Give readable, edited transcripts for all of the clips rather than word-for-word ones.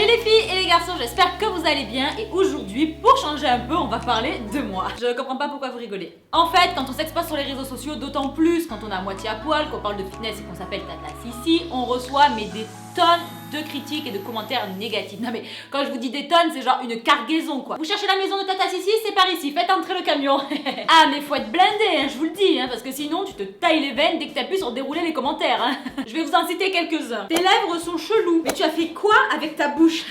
les filles et les garçons, j'espère que vous allez bien et aujourd'hui, pour changer un peu, on va parler de moi. Je comprends pas pourquoi vous rigolez. En fait, quand on s'expose sur les réseaux sociaux, d'autant plus quand on est à moitié à poil, qu'on parle de fitness et qu'on s'appelle Tata Sissi, on reçoit des tonnes de critiques et de commentaires négatifs. Non mais quand je vous dis des tonnes, c'est genre une cargaison quoi. Vous cherchez la maison de Tata Sissi, c'est par ici, faites entrer le camion. Ah mais faut être blindé, hein, je vous le dis, hein, parce que sinon tu te tailles les veines dès que t'appuies sur dérouler les commentaires. Hein. Je vais vous en citer quelques-uns. Tes lèvres sont cheloues, mais tu as fait quoi avec ta bouche?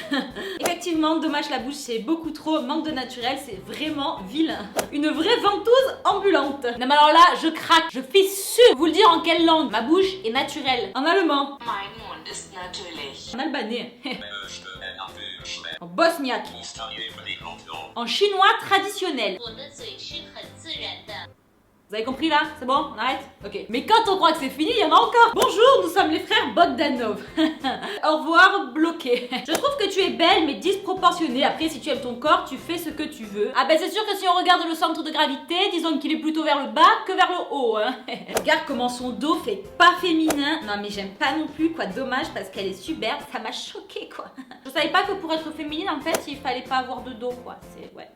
Effectivement, dommage, la bouche c'est beaucoup trop, manque de naturel, c'est vraiment vilain. Une vraie ventouse ambulante. Non mais alors là, je craque, je fissure. Vous le dire en quelle langue? Ma bouche est naturelle. En allemand. En albanais. En bosniaque. En chinois traditionnel. Vous avez compris là? C'est bon? On arrête? Ok. Mais quand on croit que c'est fini, il y en a encore! Bonjour, nous sommes les frères Bogdanov. Au revoir, bloqué. Je trouve que tu es belle mais disproportionnée. Après, si tu aimes ton corps, tu fais ce que tu veux. Ah ben c'est sûr que si on regarde le centre de gravité, disons qu'il est plutôt vers le bas que vers le haut. Hein. Regarde comment son dos fait pas féminin. Non mais j'aime pas non plus, quoi. Dommage parce qu'elle est superbe. Ça m'a choqué quoi. Je savais pas que pour être féminine, en fait, il fallait pas avoir de dos, quoi. C'est... ouais.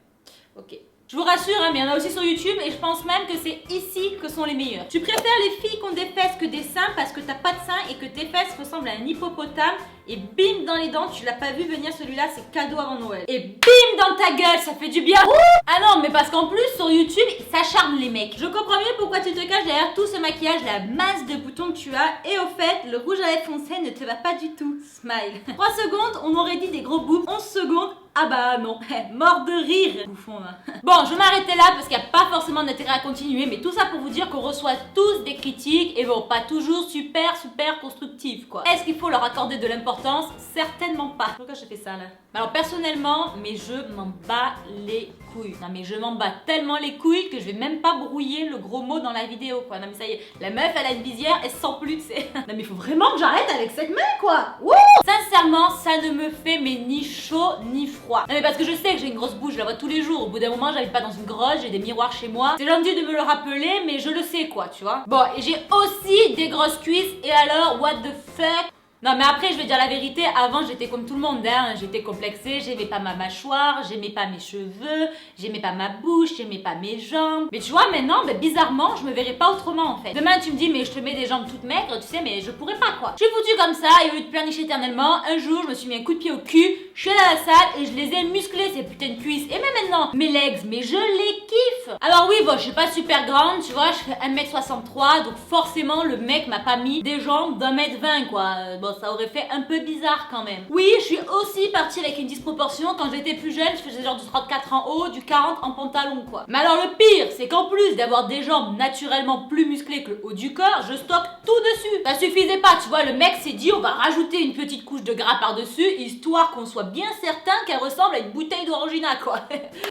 Ok. Je vous rassure, hein, mais il y en a aussi sur YouTube et je pense même que c'est ici que sont les meilleurs. Tu préfères les filles qui ont des fesses que des seins parce que t'as pas de seins et que tes fesses ressemblent à un hippopotame et bim dans les dents, tu l'as pas vu venir celui-là, c'est cadeau avant Noël. Et bim dans ta gueule, ça fait du bien. Ah non, mais parce qu'en plus sur YouTube, ils s'acharnent les mecs. Je comprends mieux pourquoi tu te caches derrière tout ce maquillage, la masse de boutons que tu as et au fait, le rouge à lèvres foncé ne te va pas du tout. Smile. 3 secondes, on aurait dit des gros boobs. 11 secondes, ah bah non, mort de rire, bouffon là. Bon, je vais m'arrêter là parce qu'il n'y a pas forcément d'intérêt à continuer, mais tout ça pour vous dire qu'on reçoit tous des critiques et bon, pas toujours super constructives quoi. Est-ce qu'il faut leur accorder de l'importance? Certainement pas. Pourquoi je fais ça là? Alors personnellement, mais je m'en bats les couilles. Non mais je m'en bats tellement les couilles que je vais même pas brouiller le gros mot dans la vidéo quoi. Non mais ça y est, la meuf elle a une visière, elle sent plus tu sais. Non mais il faut vraiment que j'arrête avec cette main quoi. Wouh! Sincèrement, ça ne me fait mais ni chaud ni froid. Non mais parce que je sais que j'ai une grosse bouche, je la vois tous les jours. Au bout d'un moment, j'habite pas dans une grotte, j'ai des miroirs chez moi. C'est gentil de me le rappeler, mais je le sais quoi, tu vois. Bon, et j'ai aussi des grosses cuisses. Et alors, what the fuck? Non mais après je vais dire la vérité, avant j'étais comme tout le monde, hein. J'étais complexée, j'aimais pas ma mâchoire, j'aimais pas mes cheveux, j'aimais pas ma bouche, j'aimais pas mes jambes. Mais tu vois maintenant, bizarrement je me verrais pas autrement en fait. Demain tu me dis mais je te mets des jambes toutes maigres, tu sais mais je pourrais pas quoi. Je suis foutue comme ça et au lieu de pleurnicher éternellement, un jour je me suis mis un coup de pied au cul, je suis allée à la salle et je les ai musclées ces putains de cuisses. Et même maintenant, mes legs, mais je les kiffe. Alors oui bon je suis pas super grande, tu vois, je fais 1m63 donc forcément le mec m'a pas mis des jambes d'1m20 quoi. Bon ça aurait fait un peu bizarre quand même. Oui, je suis aussi partie avec une disproportion. Quand j'étais plus jeune, je faisais genre du 34 en haut, du 40 en pantalon quoi. Mais alors le pire, c'est qu'en plus d'avoir des jambes naturellement plus musclées que le haut du corps, je stocke tout dessus. Ça suffisait pas, tu vois, le mec s'est dit on va rajouter une petite couche de gras par-dessus, histoire qu'on soit bien certain qu'elle ressemble à une bouteille d'orangina quoi.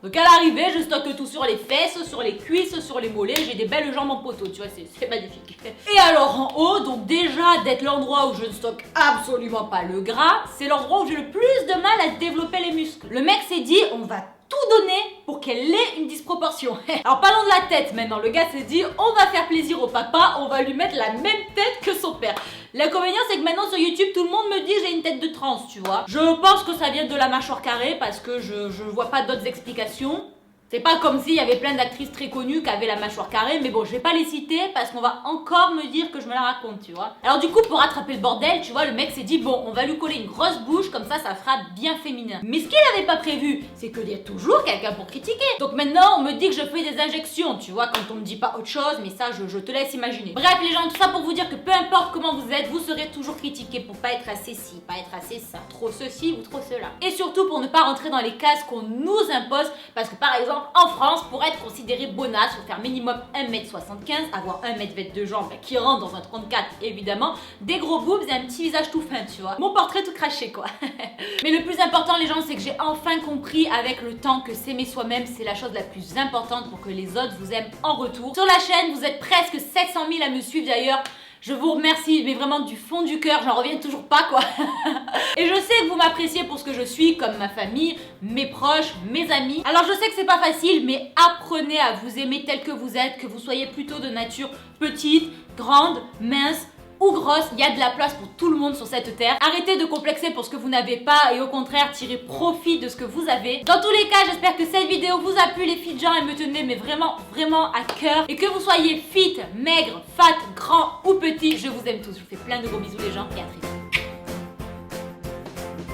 Donc à l'arrivée, je stocke tout sur les fesses, sur les cuisses, sur les mollets, j'ai des belles jambes en poteau, tu vois, c'est magnifique. Et alors en haut, donc déjà d'être l'endroit où je ne stocke absolument pas le gras, c'est l'endroit où j'ai le plus de mal à développer les muscles. Le mec s'est dit on va tout donner pour qu'elle ait une disproportion. Alors parlons de la tête maintenant, le gars s'est dit on va faire plaisir au papa, on va lui mettre la même tête que son père. L'inconvénient c'est que maintenant sur YouTube tout le monde me dit j'ai une tête de trans, tu vois. Je pense que ça vient de la mâchoire carrée parce que je vois pas d'autres explications. C'est pas comme s'il y avait plein d'actrices très connues qui avaient la mâchoire carrée, mais bon, je vais pas les citer parce qu'on va encore me dire que je me la raconte, tu vois. Alors du coup, pour rattraper le bordel, tu vois, le mec s'est dit, bon, on va lui coller une grosse bouche, comme ça fera bien féminin. Mais ce qu'il avait pas prévu, c'est qu'il y a toujours quelqu'un pour critiquer. Donc maintenant, on me dit que je fais des injections, tu vois, quand on me dit pas autre chose, mais ça, je te laisse imaginer. Bref, les gens, tout ça pour vous dire que peu importe comment vous êtes, vous serez toujours critiqués pour pas être assez ci, pas être assez ça, trop ceci ou trop cela. Et surtout pour ne pas rentrer dans les cases qu'on nous impose, parce que par exemple, en France, pour être considéré bonasse, faut faire minimum 1m75, avoir 1m20 de jambes qui rentre dans un 34 évidemment, des gros boobs et un petit visage tout fin, tu vois. Mon portrait tout craché quoi. Mais le plus important les gens, c'est que j'ai enfin compris avec le temps que s'aimer soi-même, c'est la chose la plus importante pour que les autres vous aiment en retour. Sur la chaîne, vous êtes presque 700 000 à me suivre d'ailleurs. Je vous remercie, mais vraiment du fond du cœur, j'en reviens toujours pas quoi. Et je sais que vous m'appréciez pour ce que je suis, comme ma famille, mes proches, mes amis. Alors je sais que c'est pas facile, mais apprenez à vous aimer tel que vous êtes, que vous soyez plutôt de nature petite, grande, mince, ou grosse, il y a de la place pour tout le monde sur cette terre. Arrêtez de complexer pour ce que vous n'avez pas et au contraire tirez profit de ce que vous avez. Dans tous les cas, j'espère que cette vidéo vous a plu les filles de genre et me tenait mais vraiment à cœur. Et que vous soyez fit, maigre, fat, grand ou petit, je vous aime tous. Je vous fais plein de gros bisous les gens et à très vite.